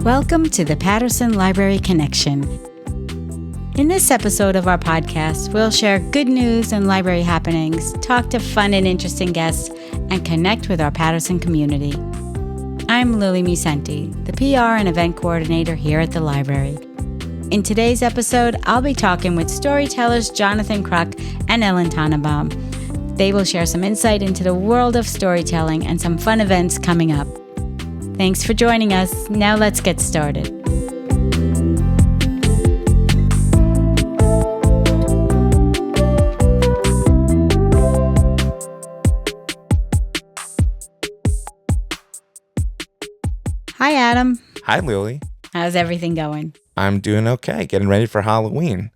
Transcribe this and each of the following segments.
Welcome to the Patterson Library Connection. In this episode of our podcast, we'll share good news and library happenings, talk to fun and interesting guests, and connect with our Patterson community. I'm Lillie the PR and event coordinator here at the library. In today's episode, I'll be talking with Storytellers Jonathan Kruk and Ellen Tannenbaum. They will share some insight into the world of storytelling and some fun events coming up. Thanks for joining us. Now let's get started. Hi, Adam. Hi, Lillie. How's everything going? I'm doing okay. Getting ready for Halloween.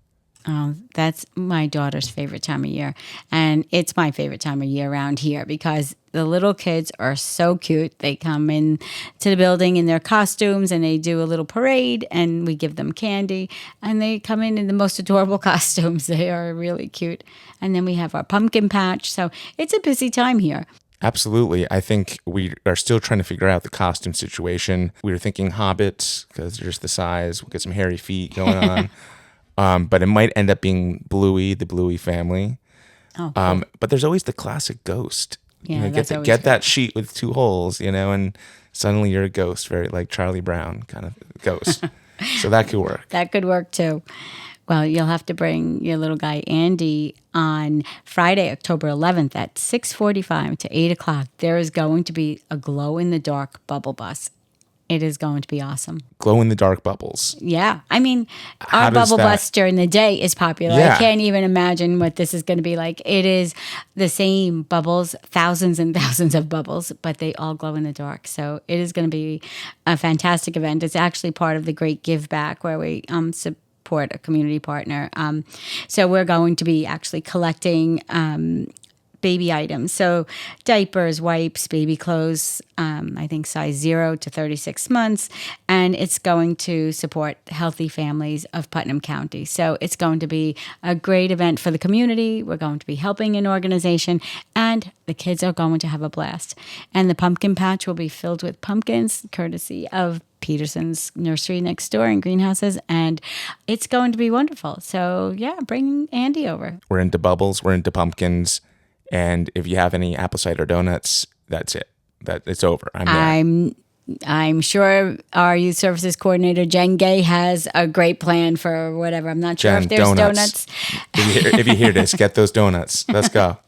Oh, that's my daughter's favorite time of year. And it's my favorite time of year around here because the little kids are so cute. They come in to the building in their costumes and they do a little parade and we give them candy. And they come in the most adorable costumes. They are really cute. And then we have our pumpkin patch. So it's a busy time here. Absolutely. I think we are still trying to figure out the costume situation. We were thinking hobbits because there's the size. We'll get some hairy feet going on. But it might end up being Bluey, the Bluey family. Oh, cool. But there's always the classic ghost. Yeah, get that sheet with two holes, and suddenly you're a ghost, very like Charlie Brown kind of ghost. So that could work. That could work too. Well, you'll have to bring your little guy Andy on Friday, October 11th at 6:45 to 8 o'clock. There is going to be a glow-in-the-dark bubble bus. It is going to be awesome. Glow-in-the-dark bubbles. Yeah. I mean, our bubble bus during the day is popular. Yeah. I can't even imagine what this is going to be like. It is the same bubbles, thousands and thousands of bubbles, but they all glow in the dark. So it is going to be a fantastic event. It's actually part of the Great Give Back where we support a community partner. So we're going to be actually collecting baby items. So diapers, wipes, baby clothes, I think size 0 to 36 months. And it's going to support healthy families of Putnam County. So it's going to be a great event for the community. We're going to be helping an organization and the kids are going to have a blast. And the pumpkin patch will be filled with pumpkins, courtesy of Peterson's nursery next door and greenhouses, and it's going to be wonderful. So yeah, bring Andy over. We're into bubbles. We're into pumpkins. And if you have any apple cider donuts, that's it. It's over. I'm sure our youth services coordinator, Jen Gay, has a great plan for whatever. I'm not sure if there's donuts. If you hear this, get those donuts. Let's go.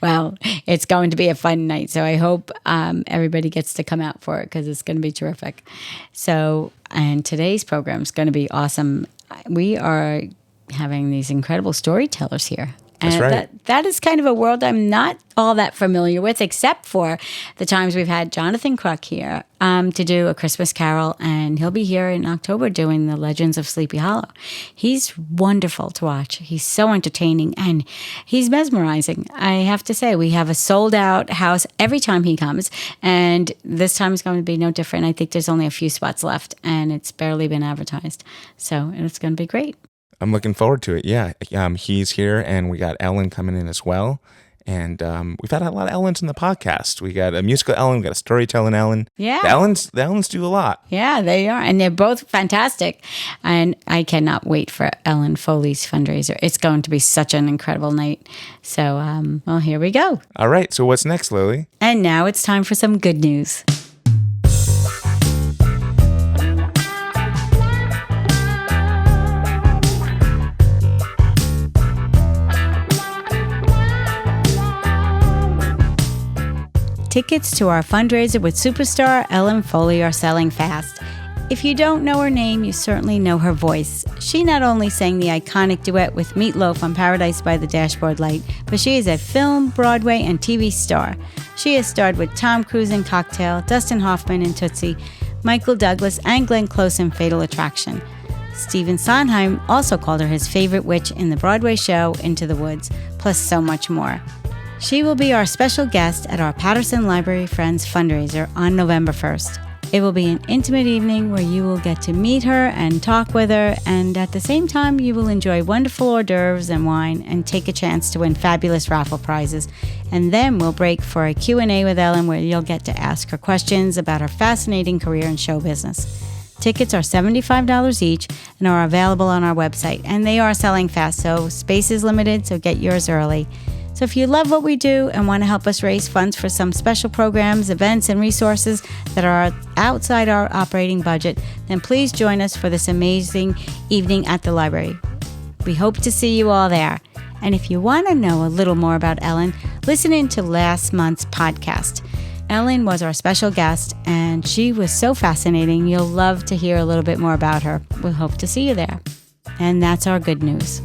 Well, it's going to be a fun night. So I hope everybody gets to come out for it because it's going to be terrific. So, and today's program is going to be awesome. We are having these incredible storytellers here. That's and right. That is kind of a world I'm not all that familiar with, except for the times we've had Jonathan Kruk here to do A Christmas Carol, and he'll be here in October doing The Legends of Sleepy Hollow. He's wonderful to watch. He's so entertaining, and he's mesmerizing. I have to say, we have a sold-out house every time he comes, and this time is going to be no different. I think there's only a few spots left, and it's barely been advertised. So it's going to be great. I'm looking forward to it. Yeah. He's here and we got Ellen coming in as well. And we've had a lot of Ellens in the podcast. We got a musical Ellen, we got a storytelling Ellen. Yeah. The Ellens do a lot. Yeah, they are. And they're both fantastic. And I cannot wait for Ellen Foley's fundraiser. It's going to be such an incredible night. So, well, here we go. All right. So what's next, Lillie? And now it's time for some good news. Tickets to our fundraiser with superstar Ellen Foley are selling fast. If you don't know her name, you certainly know her voice. She not only sang the iconic duet with Meatloaf on Paradise by the Dashboard Light, but she is a film, Broadway, and TV star. She has starred with Tom Cruise in Cocktail, Dustin Hoffman in Tootsie, Michael Douglas, and Glenn Close in Fatal Attraction. Stephen Sondheim also called her his favorite witch in the Broadway show Into the Woods, plus so much more. She will be our special guest at our Patterson Library Friends fundraiser on November 1st. It will be an intimate evening where you will get to meet her and talk with her, and at the same time you will enjoy wonderful hors d'oeuvres and wine and take a chance to win fabulous raffle prizes. And then we'll break for a Q&A with Ellen where you'll get to ask her questions about her fascinating career in show business. Tickets are $75 each and are available on our website. And they are selling fast, so space is limited, so get yours early. So if you love what we do and want to help us raise funds for some special programs, events, and resources that are outside our operating budget, then please join us for this amazing evening at the library. We hope to see you all there. And if you want to know a little more about Ellen, listen in to last month's podcast. Ellen was our special guest, and she was so fascinating. You'll love to hear a little bit more about her. We hope to see you there. And that's our good news.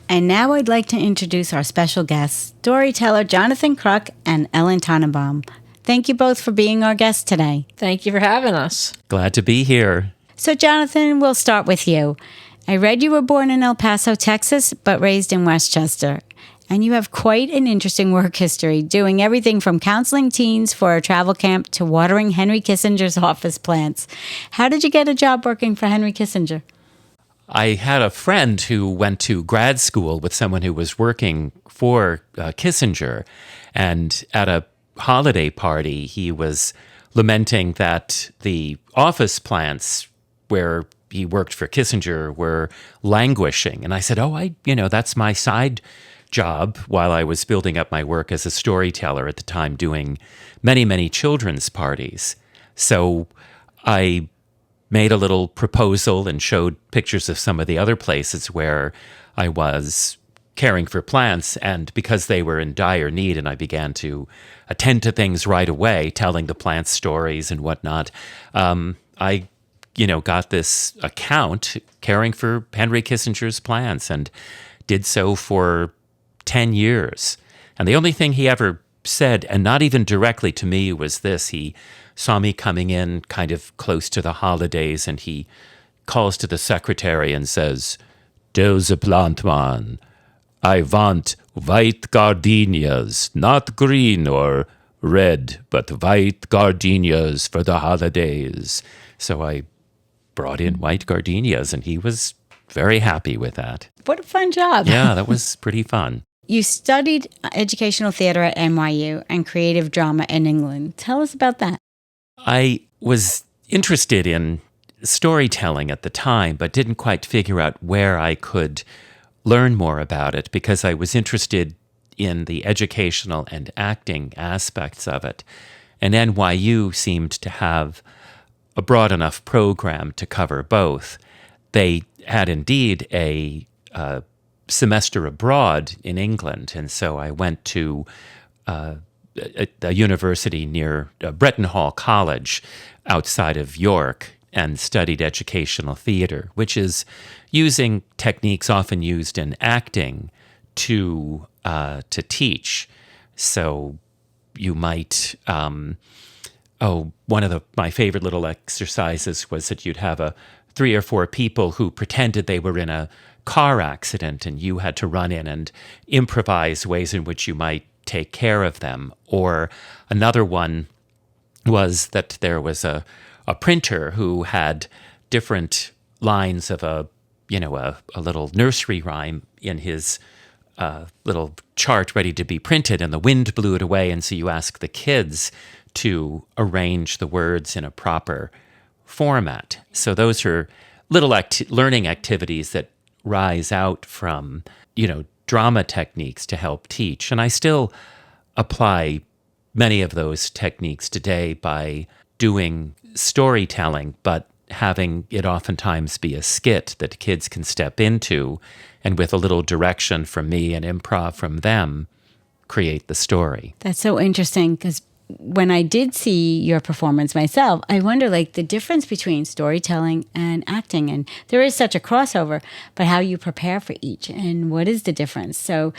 And now I'd like to introduce our special guests, storyteller Jonathan Kruk and Ellen Tannenbaum. Thank you both for being our guests today. Thank you for having us. Glad to be here. So Jonathan, we'll start with you. I read you were born in El Paso, Texas, but raised in Westchester. And you have quite an interesting work history, doing everything from counseling teens for a travel camp to watering Henry Kissinger's office plants. How did you get a job working for Henry Kissinger? I had a friend who went to grad school with someone who was working for Kissinger, and at a holiday party, he was lamenting that the office plants where he worked for Kissinger were languishing. And I said, that's my side job while I was building up my work as a storyteller at the time, doing many, many children's parties. So I made a little proposal and showed pictures of some of the other places where I was caring for plants. And because they were in dire need and I began to attend to things right away, telling the plants stories and whatnot, I got this account caring for Henry Kissinger's plants and did so for 10 years. And the only thing he ever said, and not even directly to me, was this. He saw me coming in kind of close to the holidays, and he calls to the secretary and says, "There's a plant man. I want white gardenias, not green or red, but white gardenias for the holidays." So I brought in white gardenias, and he was very happy with that. What a fun job. Yeah, that was pretty fun. You studied educational theater at NYU and creative drama in England. Tell us about that. I was interested in storytelling at the time, but didn't quite figure out where I could learn more about it because I was interested in the educational and acting aspects of it. And NYU seemed to have a broad enough program to cover both. They had indeed a semester abroad in England, and so I went to a university near Bretton Hall College outside of York and studied educational theater, which is using techniques often used in acting to teach. So you might, one of my favorite little exercises was that you'd have 3 or 4 people who pretended they were in a car accident, and you had to run in and improvise ways in which you might take care of them. Or another one was that there was a printer who had different lines of a little nursery rhyme in his little chart ready to be printed, and the wind blew it away. And so you ask the kids to arrange the words in a proper format. So those are little learning activities that rise out from, drama techniques to help teach. And I still apply many of those techniques today by doing storytelling, but having it oftentimes be a skit that kids can step into, and with a little direction from me and improv from them, create the story. That's so interesting, because when I did see your performance myself, I wonder the difference between storytelling and acting. And there is such a crossover, but how you prepare for each and what is the difference? So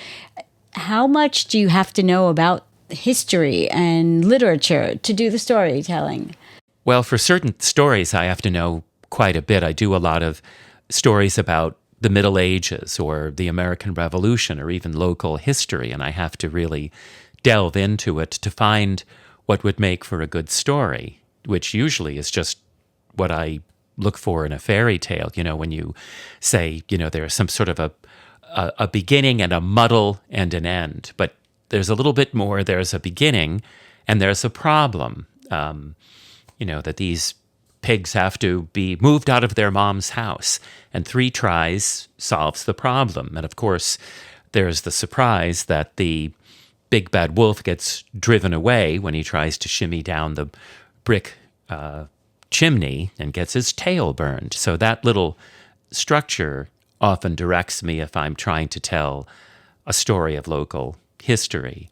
how much do you have to know about history and literature to do the storytelling? Well, for certain stories, I have to know quite a bit. I do a lot of stories about the Middle Ages or the American Revolution or even local history, and I have to really delve into it to find what would make for a good story, which usually is just what I look for in a fairy tale. When you say, there's some sort of a beginning and a muddle and an end. But there's a little bit more. There's a beginning and there's a problem, that these pigs have to be moved out of their mom's house. And 3 tries solves the problem. And of course, there's the surprise that the big bad wolf gets driven away when he tries to shimmy down the brick chimney and gets his tail burned. So that little structure often directs me if I'm trying to tell a story of local history.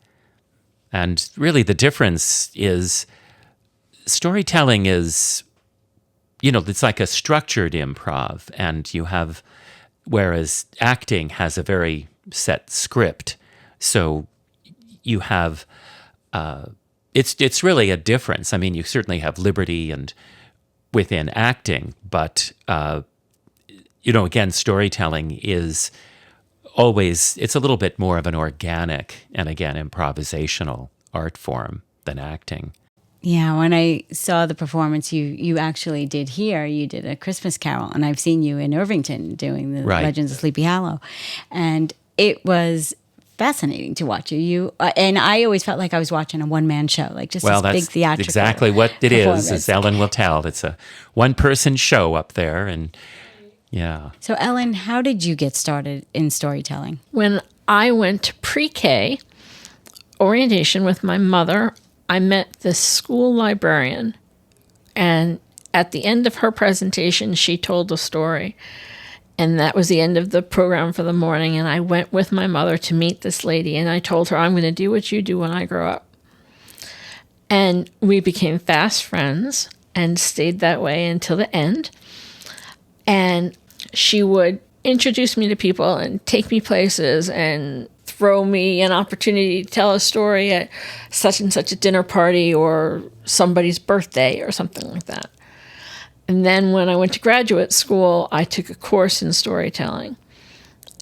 And really the difference is storytelling is, it's like a structured improv, and whereas acting has a very set script. So you have, it's really a difference. I mean, you certainly have liberty and within acting, but, again, storytelling is always, it's a little bit more of an organic and, again, improvisational art form than acting. Yeah, when I saw the performance you actually did here, you did A Christmas Carol, and I've seen you in Irvington doing the Right. Legends of Sleepy Hollow, and it was fascinating to watch you. And I always felt like I was watching a one-man show, like just this big theatrical exactly what it is, performance. as Ellen will tell. It's a one-person show up there, and yeah. So Ellen, how did you get started in storytelling? When I went to pre-K orientation with my mother, I met the school librarian, and at the end of her presentation, she told a story, and that was the end of the program for the morning, and I went with my mother to meet this lady, and I told her, I'm going to do what you do when I grow up. And we became fast friends and stayed that way until the end, and she would introduce me to people and take me places and throw me an opportunity to tell a story at such and such a dinner party or somebody's birthday or something like that. And then when I went to graduate school, I took a course in storytelling.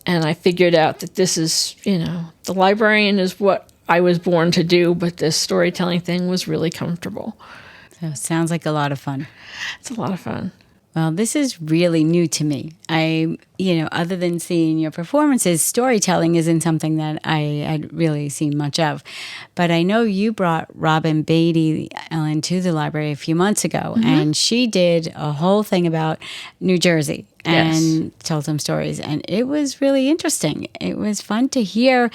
And I figured out that this is, the librarian is what I was born to do, but this storytelling thing was really comfortable. So it sounds like a lot of fun. It's a lot of fun. Well, this is really new to me. Other than seeing your performances, storytelling isn't something that I had really seen much of. But I know you brought Robin Beatty, Ellen, to the library a few months ago, and she did a whole thing about New Jersey and told some stories. And it was really interesting. It was fun to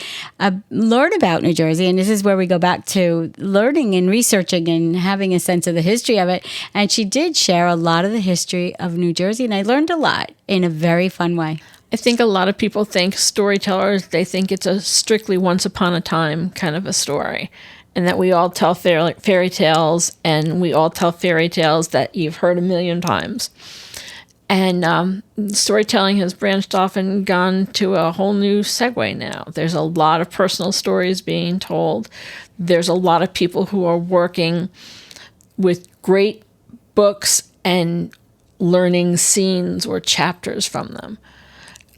learn about New Jersey. And this is where we go back to learning and researching and having a sense of the history of it. And she did share a lot of the history of New Jersey. And I learned a lot in a very fun way. I think a lot of people think storytellers, they think it's a strictly once upon a time kind of a story. And that we all tell fairy tales, and we all tell fairy tales that you've heard a million times. And storytelling has branched off and gone to a whole new segue now. There's a lot of personal stories being told. There's a lot of people who are working with great books and learning scenes or chapters from them.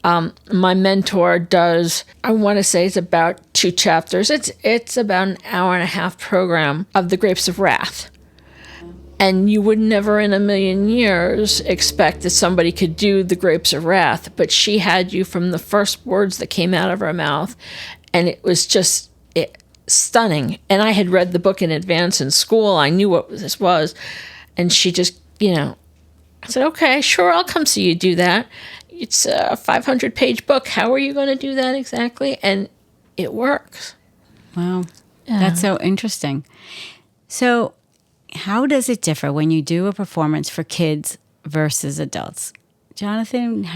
My mentor does, I want to say it's about 2 chapters. It's about an hour and a half program of The Grapes of Wrath. And you would never in a million years expect that somebody could do The Grapes of Wrath, but she had you from the first words that came out of her mouth, and it was just stunning. And I had read the book in advance in school. I knew what this was. And she just, I said, okay, sure, I'll come see you do that. It's a 500-page book. How are you going to do that exactly? And it works. Wow. That's so interesting. So how does it differ when you do a performance for kids versus adults? Jonathan,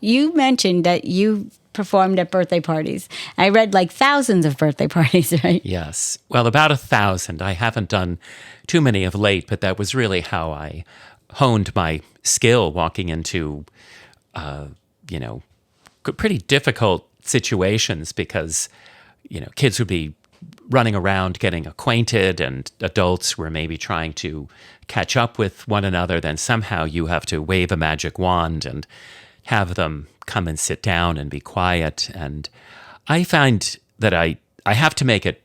you mentioned that you performed at birthday parties. I read like thousands of birthday parties, right? Yes. Well, about 1,000. I haven't done too many of late, but that was really how I honed my skill walking into, pretty difficult situations because, kids would be running around getting acquainted and adults were maybe trying to catch up with one another. Then somehow you have to wave a magic wand and have them come and sit down and be quiet. And I find that I have to make it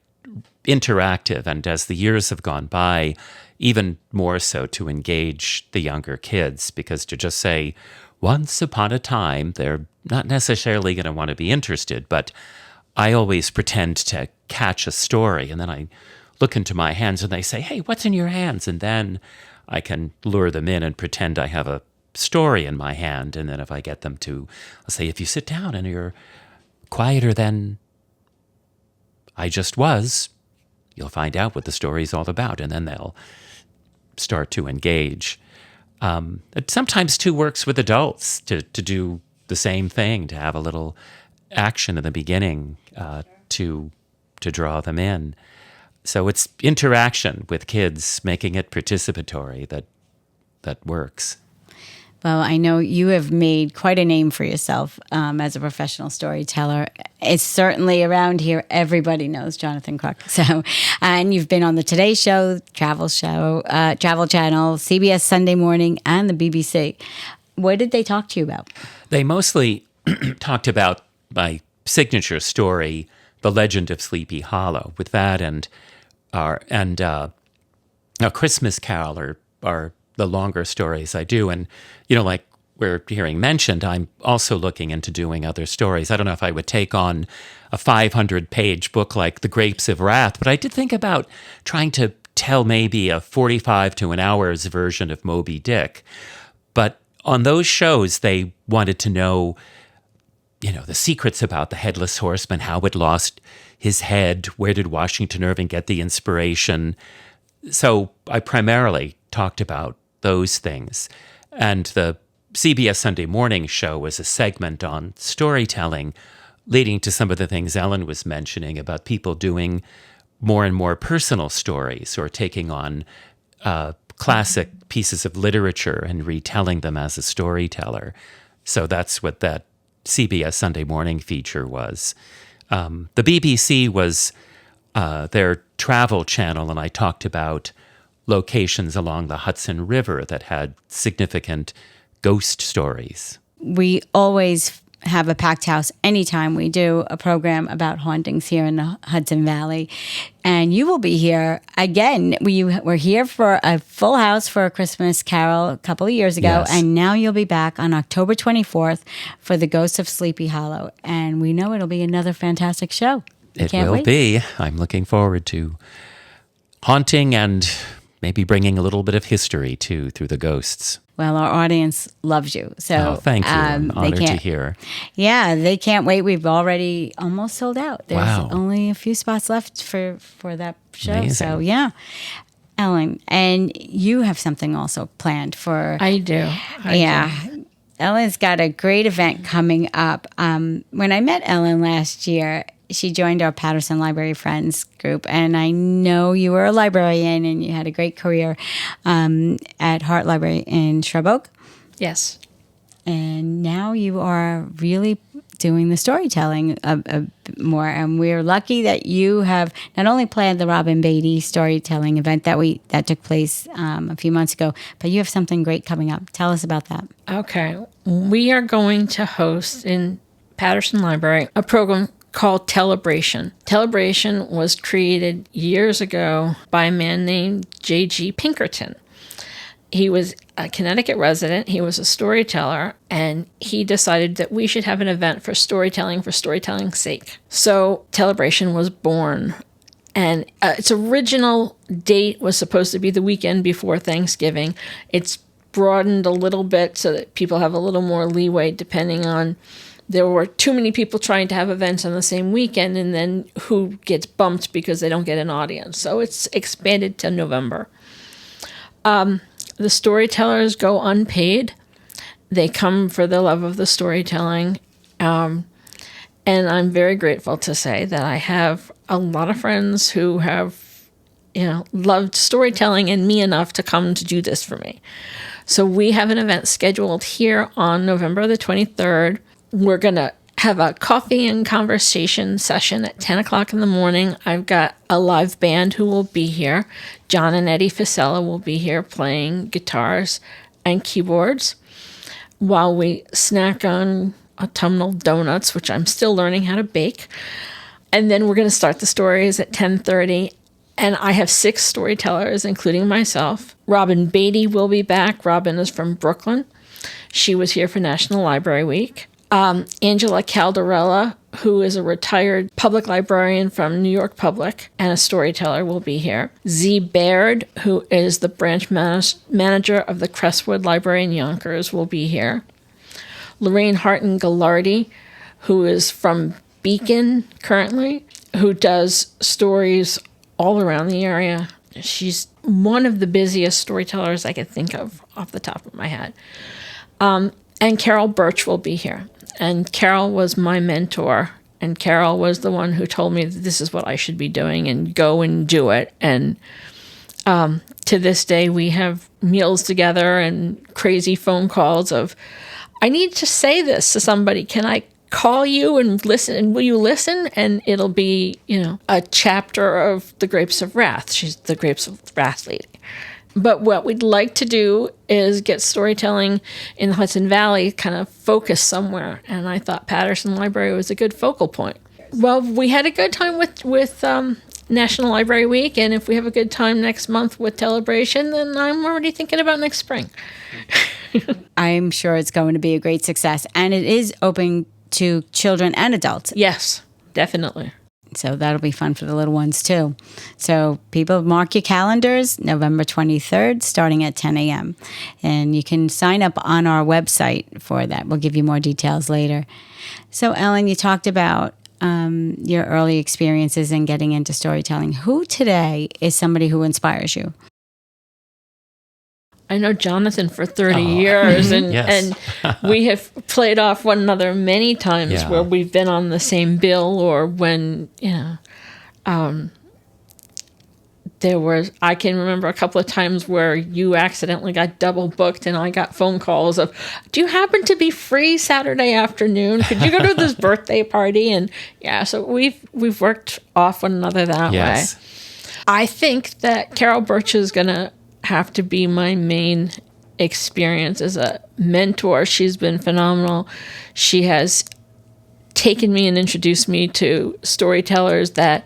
interactive. And as the years have gone by, even more so to engage the younger kids, because to just say once upon a time, they're not necessarily going to want to be interested, but I always pretend to catch a story, and then I look into my hands and they say, "Hey, what's in your hands?" And then I can lure them in and pretend I have a story in my hand. And then if I get them to, I'll say, "If you sit down and you're quieter than I just was, you'll find out what the story's all about." And then they'll start to engage. It sometimes too works with adults to do the same thing, to have a little action in the beginning to draw them in. So it's interaction with kids, making it participatory that works. Well, I know you have made quite a name for yourself as a professional storyteller. It's certainly around here, everybody knows Jonathan Kruk. So, and you've been on the Today Show, Travel Channel, CBS Sunday Morning, and the BBC. What did they talk to you about? They mostly talked about my signature story, The Legend of Sleepy Hollow. With that and A Christmas Carol are the longer stories I do. And, like we're hearing mentioned, I'm also looking into doing other stories. I don't know if I would take on a 500-page book like The Grapes of Wrath, but I did think about trying to tell maybe a 45 to an hour's version of Moby Dick. But on those shows, they wanted to know, the secrets about the Headless Horseman, how it lost his head, where did Washington Irving get the inspiration. So I primarily talked about those things. And the CBS Sunday Morning show was a segment on storytelling, leading to some of the things Ellen was mentioning about people doing more and more personal stories or taking on classic pieces of literature and retelling them as a storyteller. So that's what that CBS Sunday Morning feature was. The BBC was their travel channel, and I talked about locations along the Hudson River that had significant ghost stories. We always have a packed house anytime we do a program about hauntings here in the Hudson Valley. And you will be here again. We were here for a full house for a Christmas Carol a couple of years ago. Yes. And now you'll be back on October 24th for The Ghost of Sleepy Hollow. And we know it'll be another fantastic show. It will be. I'm looking forward to haunting and maybe bringing a little bit of history, too, through the ghosts. Well, our audience loves you. So thank you. I'm honored to hear. Yeah, they can't wait. We've already almost sold out. There's only a few spots left for that show. Amazing. So, yeah. Ellen, and you have something also planned for... I do. Ellen's got a great event coming up. When I met Ellen last year, she joined our Patterson Library Friends group, and I know you were a librarian and you had a great career at Hart Library in Shrub Oak. Yes. And now you are really doing the storytelling more, and we're lucky that you have not only planned the Robin Beatty storytelling event that took place a few months ago, but you have something great coming up. Tell us about that. Okay. We are going to host in Patterson Library a program called Telebration. Telebration was created years ago by a man named J.G. Pinkerton. He was a Connecticut resident, he was a storyteller, and he decided that we should have an event for storytelling's sake. So Telebration was born, and its original date was supposed to be the weekend before Thanksgiving. It's broadened a little bit so that people have a little more leeway depending on... There were too many people trying to have events on the same weekend, and then who gets bumped because they don't get an audience. So it's expanded to November. The storytellers go unpaid. They come for the love of the storytelling. And I'm very grateful to say that I have a lot of friends who have, loved storytelling and me enough to come to do this for me. So we have an event scheduled here on November the 23rd. We're going to have a coffee and conversation session at 10 o'clock in the morning. I've got a live band who will be here. John and Eddie Fasella will be here playing guitars and keyboards while we snack on autumnal donuts, which I'm still learning how to bake. And then we're going to start the stories at 10:30. And I have 6 storytellers, including myself. Robin Beatty will be back. Robin is from Brooklyn. She was here for National Library Week. Angela Caldarella, who is a retired public librarian from New York Public and a storyteller, will be here. Z. Baird, who is the branch manager of the Crestwood Library in Yonkers, will be here. Lorraine Harton-Gallardi, who is from Beacon currently, who does stories all around the area. She's one of the busiest storytellers I could think of off the top of my head. And Carol Birch will be here. And Carol was my mentor. And Carol was the one who told me that this is what I should be doing and go and do it. And to this day, we have meals together and crazy phone calls of, I need to say this to somebody. Can I call you and listen? And will you listen? And it'll be, a chapter of The Grapes of Wrath. She's the Grapes of Wrath lady. But what we'd like to do is get storytelling in the Hudson Valley kind of focused somewhere. And I thought Patterson Library was a good focal point. Well, we had a good time with National Library Week. And if we have a good time next month with Telebration, then I'm already thinking about next spring. I'm sure it's going to be a great success. And it is open to children and adults. Yes, definitely. So that'll be fun for the little ones, too. So people, mark your calendars, November 23rd, starting at 10 a.m. And you can sign up on our website for that. We'll give you more details later. So, Ellen, you talked about your early experiences in getting into storytelling. Who today is somebody who inspires you? I know Jonathan for 30 years, and Yes. and we have played off one another many times where we've been on the same bill, or when, I can remember a couple of times where you accidentally got double booked and I got phone calls of, do you happen to be free Saturday afternoon? Could you go to this birthday party? And so we've worked off one another that way. I think that Carol Birch is going to have to be my main experience as a mentor. She's been phenomenal. She has taken me and introduced me to storytellers that,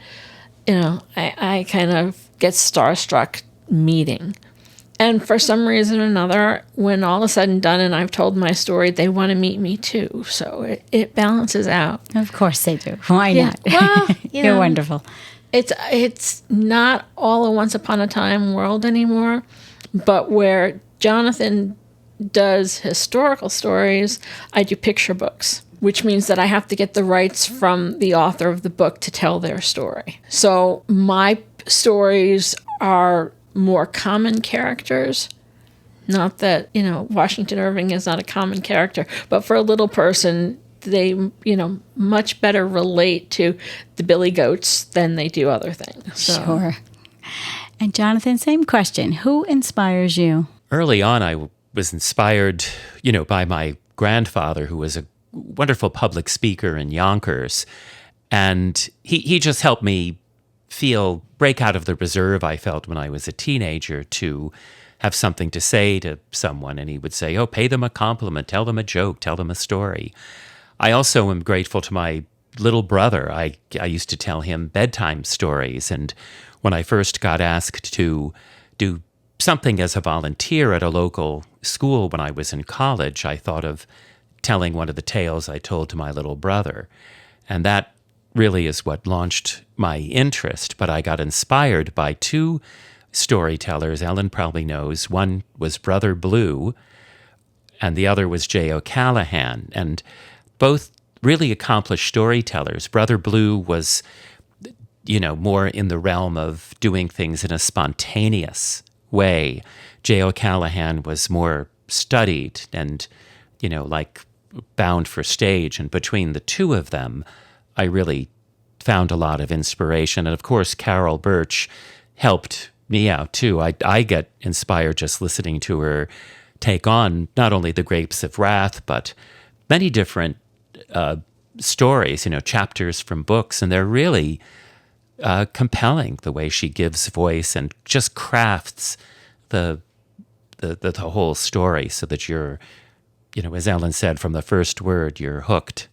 I kind of get starstruck meeting. And for some reason or another, when all is said and done and I've told my story, they want to meet me too. So it balances out. Of course they do. Why not? Well, You're wonderful. It's not all a once upon a time world anymore, but where Jonathan does historical stories, I do picture books, which means that I have to get the rights from the author of the book to tell their story. So my stories are more common characters. Not that, Washington Irving is not a common character, but for a little person, they, much better relate to the Billy Goats than they do other things. So. Sure. And Jonathan, same question. Who inspires you? Early on, I was inspired, by my grandfather, who was a wonderful public speaker in Yonkers. And he just helped me break out of the reserve I felt when I was a teenager to have something to say to someone. And he would say, pay them a compliment, tell them a joke, tell them a story. I also am grateful to my little brother. I used to tell him bedtime stories. And when I first got asked to do something as a volunteer at a local school when I was in college, I thought of telling one of the tales I told to my little brother. And that really is what launched my interest. But I got inspired by two storytellers Ellen probably knows. One was Brother Blue, and the other was J. O'Callahan. And both really accomplished storytellers. Brother Blue was, more in the realm of doing things in a spontaneous way. J. O'Callahan was more studied and, like bound for stage. And between the two of them, I really found a lot of inspiration. And of course, Carol Birch helped me out too. I get inspired just listening to her take on not only the Grapes of Wrath, but many different stories, chapters from books, and they're really compelling the way she gives voice and just crafts the whole story so that you're, as Ellen said, from the first word, you're hooked.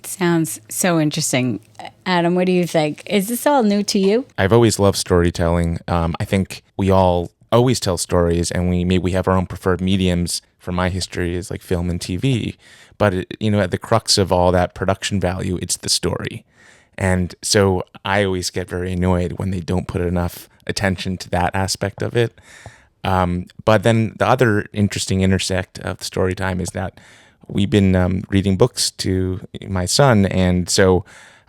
Sounds so interesting. Adam, what do you think? Is this all new to you? I've always loved storytelling. I think we all always tell stories, and we have our own preferred mediums from my history is like film and TV. But at the crux of all that production value, it's the story. And so I always get very annoyed when they don't put enough attention to that aspect of it. But then the other interesting intersect of the story time is that we've been reading books to my son. And so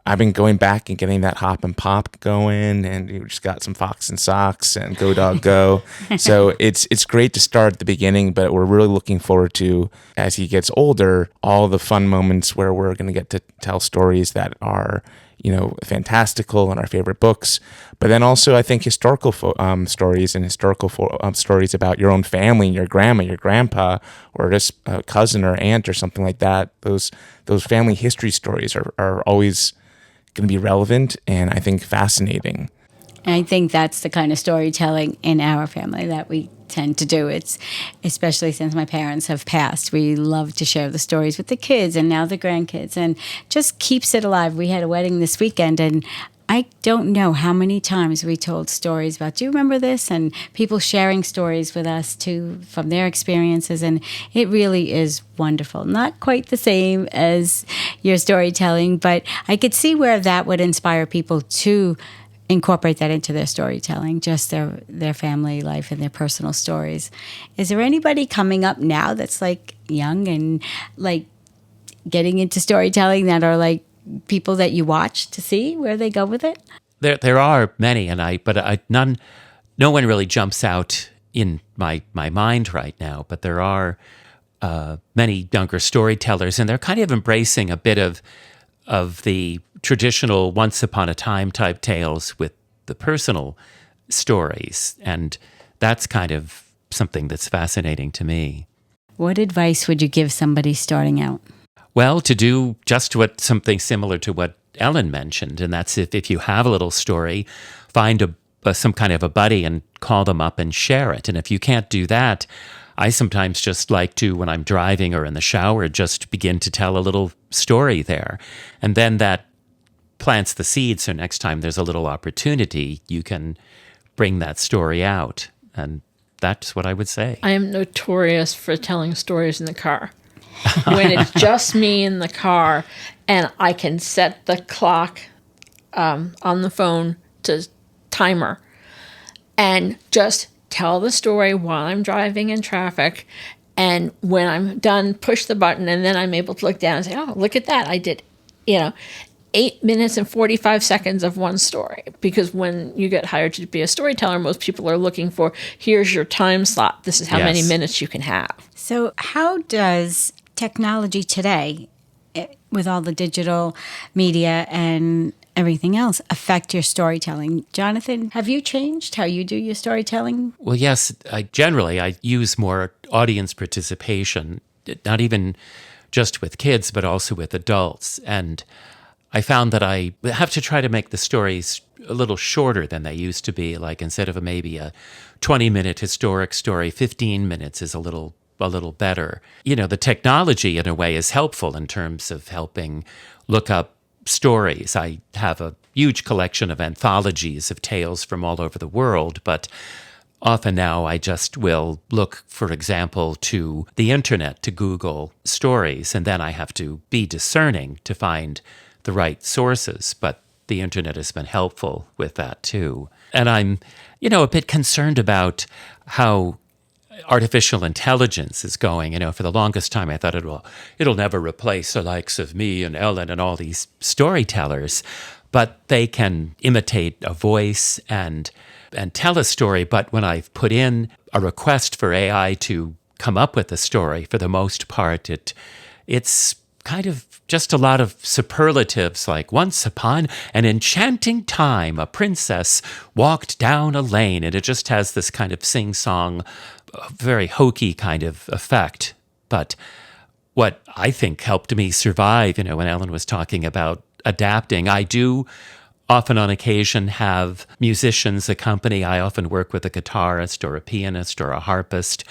I've been going back and getting that hop and pop going, and we just got some Fox and Socks and Go Dog Go. So it's great to start at the beginning, but we're really looking forward to, as he gets older, all the fun moments where we're going to get to tell stories that are, fantastical and our favorite books. But then also, I think historical stories and historical stories about your own family, your grandma, your grandpa, or just a cousin or aunt or something like that. Those family history stories are always going to be relevant and I think fascinating. And I think that's the kind of storytelling in our family that we tend to do. It's especially since my parents have passed. We love to share the stories with the kids and now the grandkids, and just keeps it alive. We had a wedding this weekend, and I don't know how many times we told stories about, do you remember this? And people sharing stories with us too from their experiences. And it really is wonderful. Not quite the same as your storytelling, but I could see where that would inspire people to incorporate that into their storytelling, just their family life and their personal stories. Is there anybody coming up now that's like young and like getting into storytelling that are like people that you watch to see where they go with it? There are many, no one really jumps out in my mind right now, but there are many younger storytellers, and they're kind of embracing a bit of the traditional once upon a time type tales with the personal stories. And that's kind of something that's fascinating to me. What advice would you give somebody starting out? Well, to do just something similar to what Ellen mentioned, and that's if you have a little story, find some kind of a buddy and call them up and share it. And if you can't do that, I sometimes just like to, when I'm driving or in the shower, just begin to tell a little story there. And then that plants the seed, so next time there's a little opportunity, you can bring that story out. And that's what I would say. I am notorious for telling stories in the car. When it's just me in the car and I can set the clock on the phone to timer and just tell the story while I'm driving in traffic. And when I'm done, push the button, and then I'm able to look down and say, oh, look at that. I did, 8 minutes and 45 seconds of one story. Because when you get hired to be a storyteller, most people are looking for, here's your time slot. This is how many minutes you can have. So how does technology today, with all the digital media and everything else, affect your storytelling? Jonathan, have you changed how you do your storytelling? Well, yes, I use more audience participation, not even just with kids, but also with adults. And I found that I have to try to make the stories a little shorter than they used to be. Like instead of maybe a 20-minute historic story, 15 minutes is a little better. The technology in a way is helpful in terms of helping look up stories. I have a huge collection of anthologies of tales from all over the world, but often now I just will look, for example, to the internet to Google stories, and then I have to be discerning to find the right sources. But the internet has been helpful with that too. And I'm, a bit concerned about how artificial intelligence is going. For the longest time, I thought it'll never replace the likes of me and Ellen and all these storytellers, but they can imitate a voice and tell a story. But when I've put in a request for AI to come up with a story, for the most part, it's kind of just a lot of superlatives like, once upon an enchanting time, a princess walked down a lane. And it just has this kind of sing-song, very hokey kind of effect. But what I think helped me survive, when Ellen was talking about adapting, I do often on occasion have musicians accompany. I often work with a guitarist or a pianist or a harpist,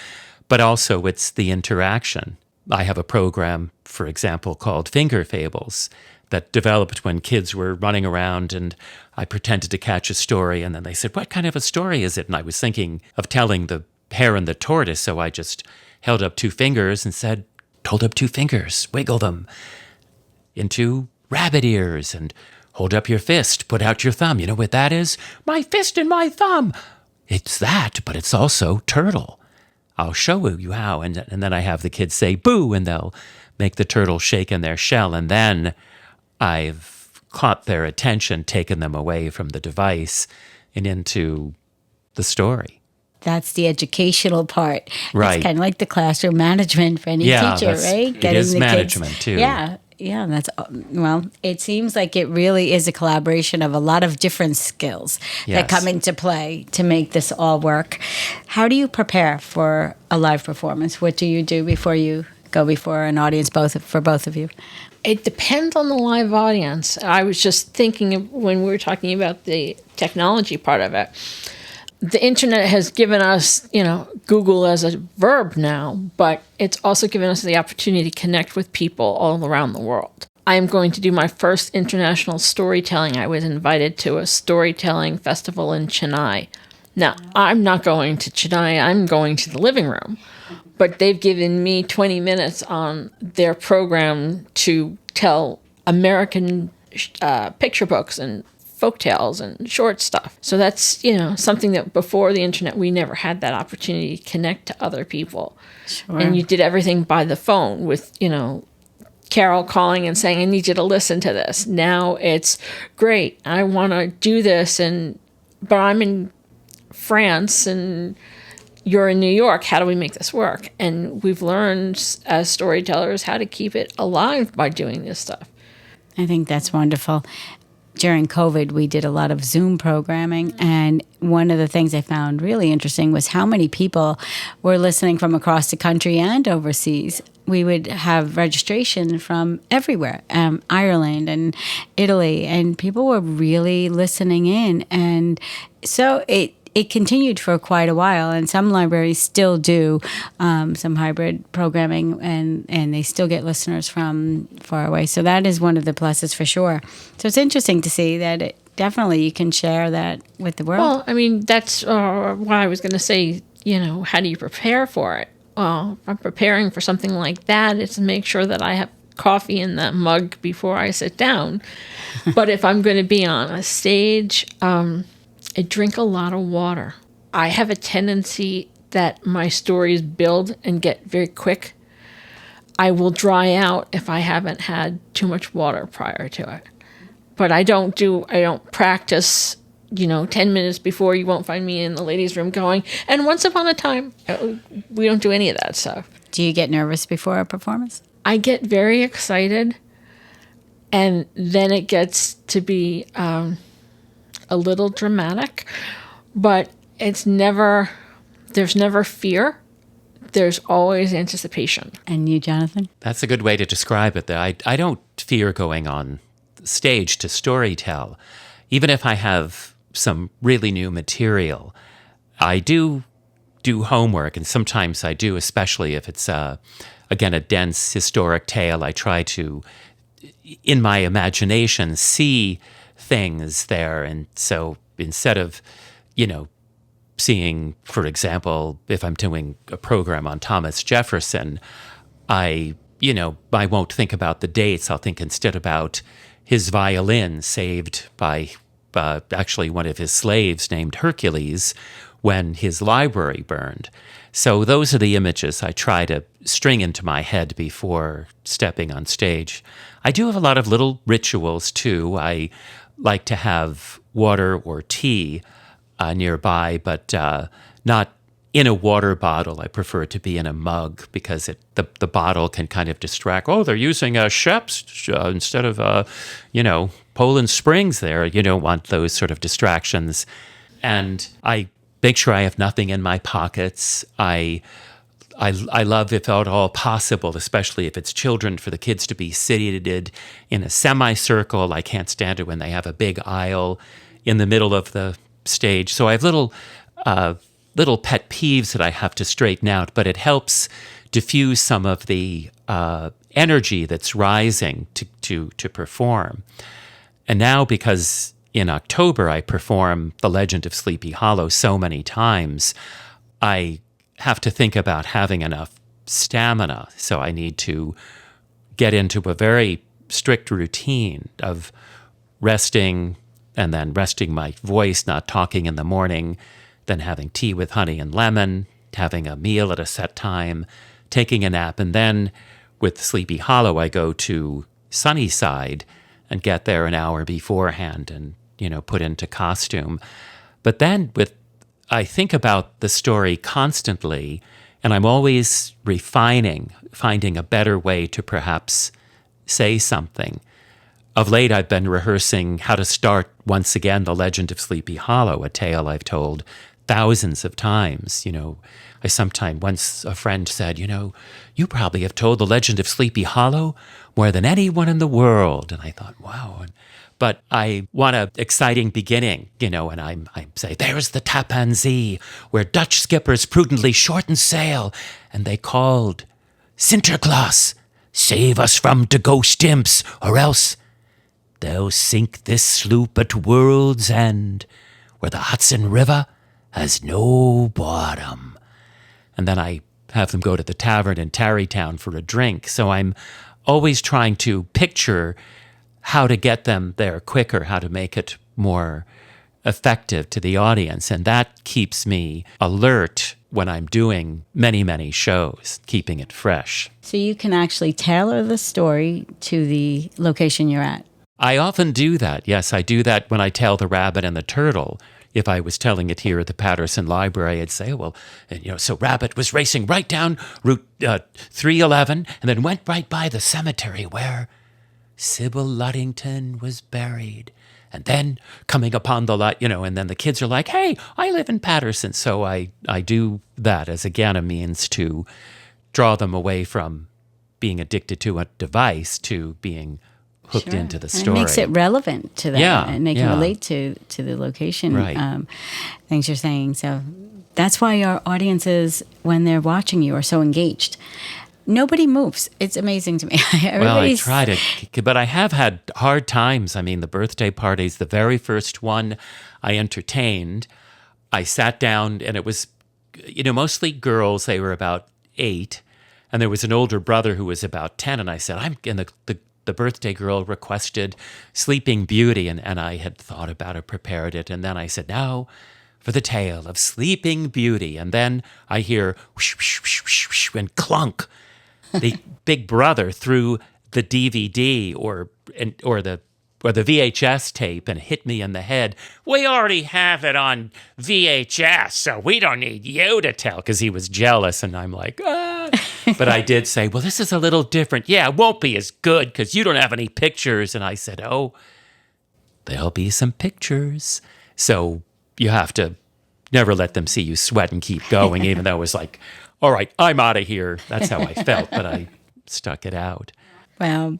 but also it's the interaction. I have a program, for example, called Finger Fables that developed when kids were running around and I pretended to catch a story, and then they said, what kind of a story is it? And I was thinking of telling the Hare and the Tortoise, so I just held up 2 fingers and said, hold up 2 fingers, wiggle them into rabbit ears, and hold up your fist, put out your thumb. You know what that is? My fist and my thumb. It's that, but it's also turtle. I'll show you how. And then I have the kids say, boo, and they'll make the turtle shake in their shell. And then I've caught their attention, taken them away from the device and into the story. That's the educational part. Right. It's kind of like the classroom management for any teacher, right? It is management, too. Yeah. Yeah, well, it seems like it really is a collaboration of a lot of different skills that come into play to make this all work. How do you prepare for a live performance? What do you do before you go before an audience, for both of you? It depends on the live audience. I was just thinking of when we were talking about the technology part of it. The internet has given us, Google as a verb now, but it's also given us the opportunity to connect with people all around the world. I am going to do my first international storytelling. I was invited to a storytelling festival in Chennai. Now, I'm not going to Chennai. I'm going to the living room. But they've given me 20 minutes on their program to tell American picture books and folktales and short stuff. So that's, something that before the internet, we never had that opportunity to connect to other people. Sure. And you did everything by the phone with, Carol calling and saying, I need you to listen to this. Now it's great. I want to do this. But I'm in France and you're in New York. How do we make this work? And we've learned as storytellers how to keep it alive by doing this stuff. I think that's wonderful. During COVID, we did a lot of Zoom programming, and one of the things I found really interesting was how many people were listening from across the country and overseas. We would have registration from everywhere, Ireland and Italy, and people were really listening in. And so it continued for quite a while, and some libraries still do some hybrid programming, and they still get listeners from far away. So that is one of the pluses for sure. So it's interesting to see that definitely you can share that with the world. Well, I mean, that's why I was going to say, how do you prepare for it? Well, if I'm preparing for something like that, it's to make sure that I have coffee in that mug before I sit down. But if I'm going to be on a stage, I drink a lot of water. I have a tendency that my stories build and get very quick. I will dry out if I haven't had too much water prior to it. But I don't practice, 10 minutes before. You won't find me in the ladies' room going, and once upon a time, we don't do any of that stuff. Do you get nervous before a performance? I get very excited, and then it gets to be a little dramatic, but there's never fear. There's always anticipation. And you, Jonathan? That's a good way to describe it. I don't fear going on stage to storytell. Even if I have some really new material, I do homework, and sometimes I do, especially if it's, again, a dense historic tale. I try to, in my imagination, see things there. And so instead of, seeing, for example, if I'm doing a program on Thomas Jefferson, I won't think about the dates. I'll think instead about his violin saved by actually one of his slaves named Hercules when his library burned. So those are the images I try to string into my head before stepping on stage. I do have a lot of little rituals, too. I like to have water or tea nearby, but not in a water bottle. I prefer it to be in a mug because the bottle can kind of distract. Oh, they're using Sheps instead of, Poland Springs there. You don't want those sort of distractions. And I make sure I have nothing in my pockets. I love, if at all possible, especially if it's children, for the kids to be seated in a semicircle. I can't stand it when they have a big aisle in the middle of the stage. So I have little pet peeves that I have to straighten out, but it helps diffuse some of the energy that's rising to perform. And now, because in October I perform The Legend of Sleepy Hollow so many times, I have to think about having enough stamina. So I need to get into a very strict routine of resting and then resting my voice, not talking in the morning, then having tea with honey and lemon, having a meal at a set time, taking a nap, and then with Sleepy Hollow, I go to Sunnyside and get there an hour beforehand and, put into costume. But then I think about the story constantly, and I'm always refining, finding a better way to perhaps say something. Of late, I've been rehearsing how to start once again The Legend of Sleepy Hollow, a tale I've told thousands of times. Once a friend said, you probably have told The Legend of Sleepy Hollow more than anyone in the world. And I thought, wow. But I want an exciting beginning, and I say, there's the Tappan Zee, where Dutch skippers prudently shortened sail, and they called, Sinterklaas, save us from the ghost imps, or else they'll sink this sloop at world's end, where the Hudson River has no bottom. And then I have them go to the tavern in Tarrytown for a drink. So I'm always trying to picture how to get them there quicker, how to make it more effective to the audience. And that keeps me alert when I'm doing many, many shows, keeping it fresh. So you can actually tailor the story to the location you're at. I often do that. Yes, I do that when I tell The Rabbit and the Turtle. If I was telling it here at the Patterson Library, I'd say, so Rabbit was racing right down Route 311 and then went right by the cemetery where Sybil Luddington was buried. And then coming upon the lot, and then the kids are like, hey, I live in Patterson. So I do that as, again, a means to draw them away from being addicted to a device to being hooked into the story. And it makes it relevant to them. Yeah, and they can relate to the location things you're saying. So that's why our audiences, when they're watching you, are so engaged. Nobody moves. It's amazing to me. Well, I try to, but I have had hard times. I mean, the birthday parties, the very first one I entertained, I sat down and it was, mostly girls. They were about 8. And there was an older brother who was about 10. And I said, the birthday girl requested Sleeping Beauty. And I had thought about it, prepared it. And then I said, now for the tale of Sleeping Beauty. And then I hear whoosh, whoosh, whoosh, whoosh, whoosh, and clunk. The big brother threw the DVD or the VHS tape and hit me in the head. We already have it on VHS, so we don't need you to tell, because he was jealous. And I'm like, ah. But I did say, well, this is a little different. Yeah, it won't be as good because you don't have any pictures. And I said, oh, there'll be some pictures. So you have to never let them see you sweat and keep going, even though it was like, all right, I'm out of here. That's how I felt, but I stuck it out. Well,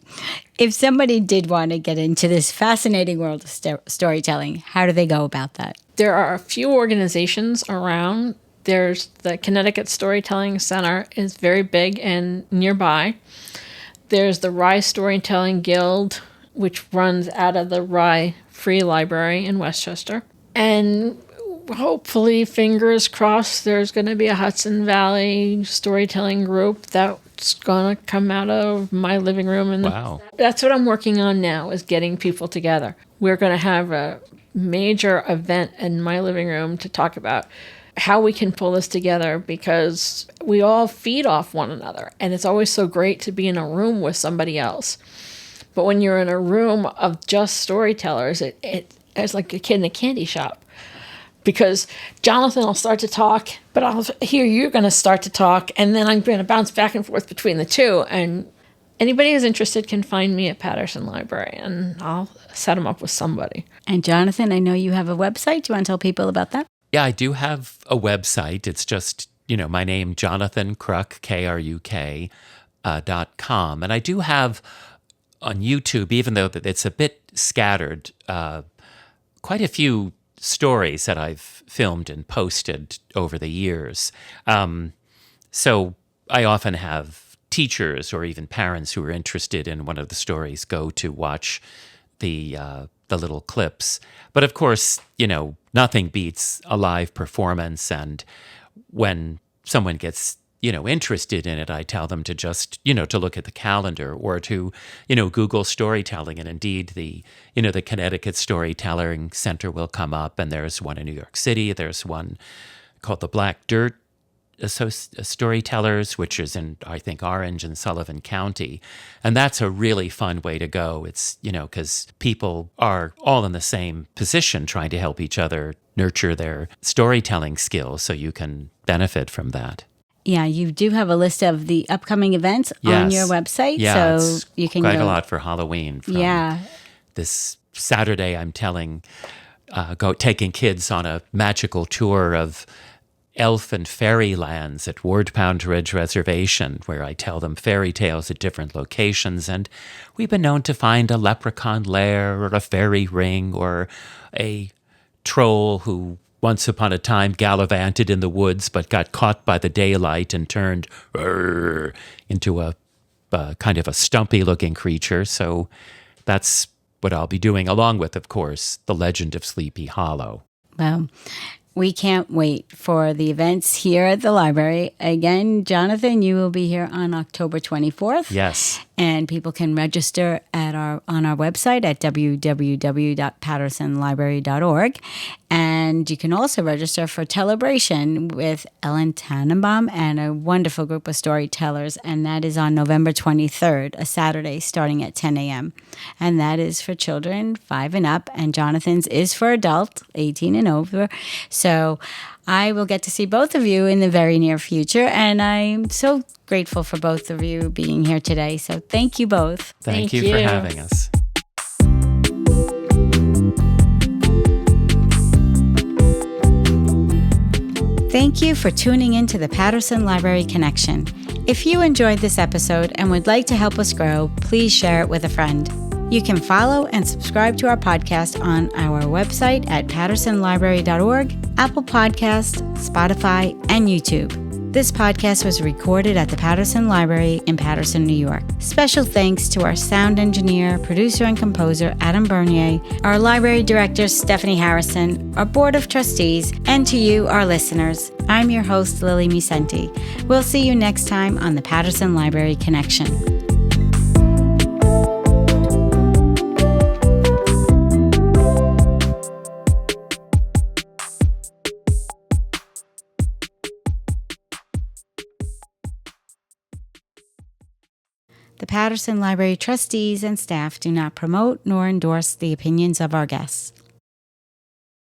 if somebody did want to get into this fascinating world of storytelling, how do they go about that? There are a few organizations around. There's the Connecticut Storytelling Center is very big and nearby. There's the Rye Storytelling Guild, which runs out of the Rye Free Library in Westchester. And hopefully, fingers crossed, there's going to be a Hudson Valley storytelling group that's going to come out of my living room. And wow. That's what I'm working on now, is getting people together. We're going to have a major event in my living room to talk about how we can pull this together, because we all feed off one another. And it's always so great to be in a room with somebody else. But when you're in a room of just storytellers, it's like a kid in a candy shop. Because Jonathan will start to talk, but I'll hear you're going to start to talk, and then I'm going to bounce back and forth between the two. And anybody who's interested can find me at Patterson Library, and I'll set them up with somebody. And Jonathan, I know you have a website. Do you want to tell people about that? Yeah, I do have a website. It's just, my name, Jonathan Kruk, Kruk, .com. And I do have on YouTube, even though it's a bit scattered, quite a few stories that I've filmed and posted over the years. So I often have teachers or even parents who are interested in one of the stories go to watch the little clips. But of course, nothing beats a live performance. And when someone gets interested in it, I tell them to just, to look at the calendar or to, Google storytelling. And indeed, the Connecticut Storytelling Center will come up, and there's one in New York City. There's one called the Black Dirt Storytellers, which is in, I think, Orange and Sullivan County. And that's a really fun way to go. It's, because people are all in the same position trying to help each other nurture their storytelling skills, so you can benefit from that. Yeah, you do have a list of the upcoming events on your website, yeah, so it's you can quite go. a lot for Halloween. This Saturday, I'm taking kids on a magical tour of elf and fairy lands at Ward Pound Ridge Reservation, where I tell them fairy tales at different locations. And we've been known to find a leprechaun lair or a fairy ring or a troll who once upon a time gallivanted in the woods but got caught by the daylight and turned into a kind of a stumpy-looking creature. So that's what I'll be doing, along with, of course, The Legend of Sleepy Hollow. Well, we can't wait for the events here at the library. Again, Jonathan, you will be here on October 24th. Yes. And people can register on our website at www.pattersonlibrary.org. And you can also register for Telebration with Ellen Tannenbaum and a wonderful group of storytellers. And that is on November 23rd, a Saturday, starting at 10 a.m. And that is for children 5 and up. And Jonathan's is for adults 18 and over. So I will get to see both of you in the very near future. And I'm so grateful for both of you being here today. So thank you both. Thank you for having us. Thank you for tuning in to the Patterson Library Connection. If you enjoyed this episode and would like to help us grow, please share it with a friend. You can follow and subscribe to our podcast on our website at pattersonlibrary.org, Apple Podcasts, Spotify, and YouTube. This podcast was recorded at the Patterson Library in Patterson, New York. Special thanks to our sound engineer, producer, and composer, Adam Bernier, our library director, Stephanie Harrison, our board of trustees, and to you, our listeners. I'm your host, Lillie Musenti. We'll see you next time on the Patterson Library Connection. The Patterson Library trustees and staff do not promote nor endorse the opinions of our guests.